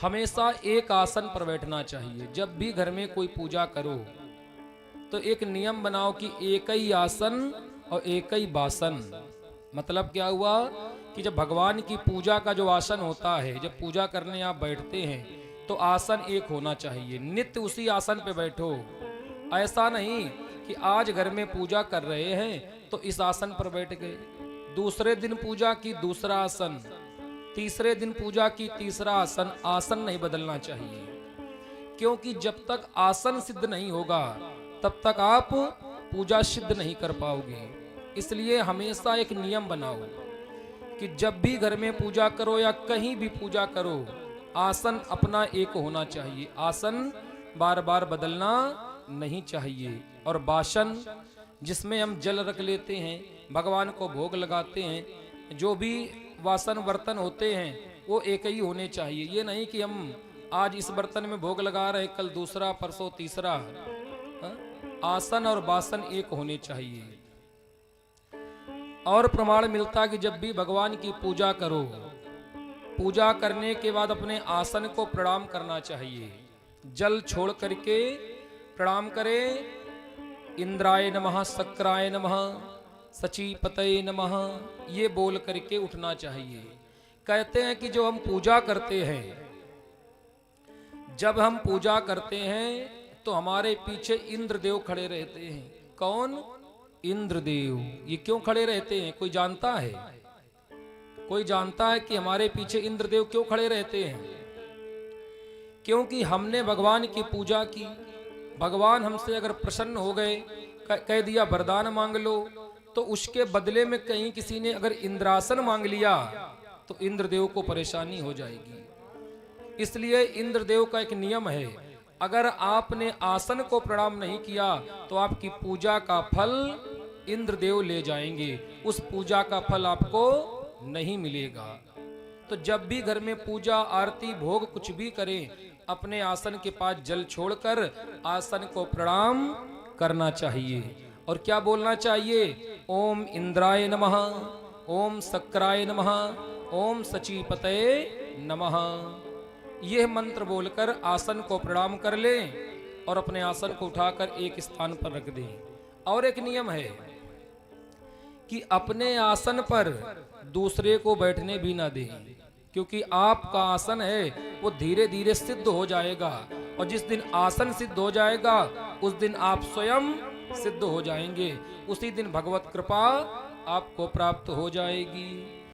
हमेशा एक आसन पर बैठना चाहिए। जब भी घर में कोई पूजा करो तो एक नियम बनाओ कि एक ही आसन और एक ही बासन। मतलब क्या हुआ कि जब भगवान की पूजा का जो आसन होता है, जब पूजा करने आप बैठते हैं तो आसन एक होना चाहिए, नित्य उसी आसन पे बैठो। ऐसा नहीं कि आज घर में पूजा कर रहे हैं तो इस आसन पर बैठ गए, दूसरे दिन पूजा की दूसरा आसन, तीसरे दिन पूजा की तीसरा आसन। आसन नहीं बदलना चाहिए, क्योंकि जब तक आसन सिद्ध नहीं होगा तब तक आप पूजा सिद्ध नहीं कर पाओगे। इसलिए हमेशा एक नियम बनाओ कि जब भी घर में पूजा करो या कहीं भी पूजा करो, आसन अपना एक होना चाहिए, आसन बार बार बदलना नहीं चाहिए। और बासन जिसमें हम जल रख लेते हैं, भगवान को भोग लगाते हैं, जो भी वासन बर्तन होते हैं वो एक ही होने चाहिए। ये नहीं कि हम आज इस बर्तन में भोग लगा रहे, कल दूसरा, परसों तीसरा। आसन और बासन एक होने चाहिए। और प्रमाण मिलता कि जब भी भगवान की पूजा करो, पूजा करने के बाद अपने आसन को प्रणाम करना चाहिए। जल छोड़ करके प्रणाम करें। इंद्राय नमः, शक्राय नमः, सचीपतये नमः, ये बोल करके उठना चाहिए। कहते हैं कि जो हम पूजा करते हैं, जब हम पूजा करते हैं तो हमारे पीछे इंद्रदेव खड़े रहते हैं। कौन? इंद्रदेव। ये क्यों खड़े रहते हैं? कोई जानता है? कोई जानता है कि हमारे पीछे इंद्रदेव क्यों खड़े रहते हैं? क्योंकि हमने भगवान की पूजा की, भगवान हमसे अगर प्रसन्न हो गए, कह दिया वरदान मांग लो, तो उसके बदले में कहीं किसी ने अगर इंद्रासन मांग लिया तो इंद्रदेव को परेशानी हो जाएगी। इसलिए इंद्रदेव का एक नियम है, अगर आपने आसन को प्रणाम नहीं किया तो आपकी पूजा का फल इंद्रदेव ले जाएंगे, उस पूजा का फल आपको नहीं मिलेगा। तो जब भी घर में पूजा, आरती, भोग कुछ भी करें, अपने आसन के पास जल छोड़कर आसन को प्रणाम करना चाहिए। और क्या बोलना चाहिए? ओम इंद्राय नमः, ओम शक्राय नमः, ओम सचीपतये नमः। यह मंत्र बोलकर आसन को प्रणाम कर लें और अपने आसन को उठाकर एक स्थान पर रख दें। और एक नियम है कि अपने आसन पर दूसरे को बैठने भी ना दें, क्योंकि आपका आसन है वो धीरे धीरे सिद्ध हो जाएगा, और जिस दिन आसन सिद्ध हो जाएगा उस दिन आप स्वयं सिद्ध हो जाएंगे, उसी दिन भगवत कृपा आपको प्राप्त हो जाएगी।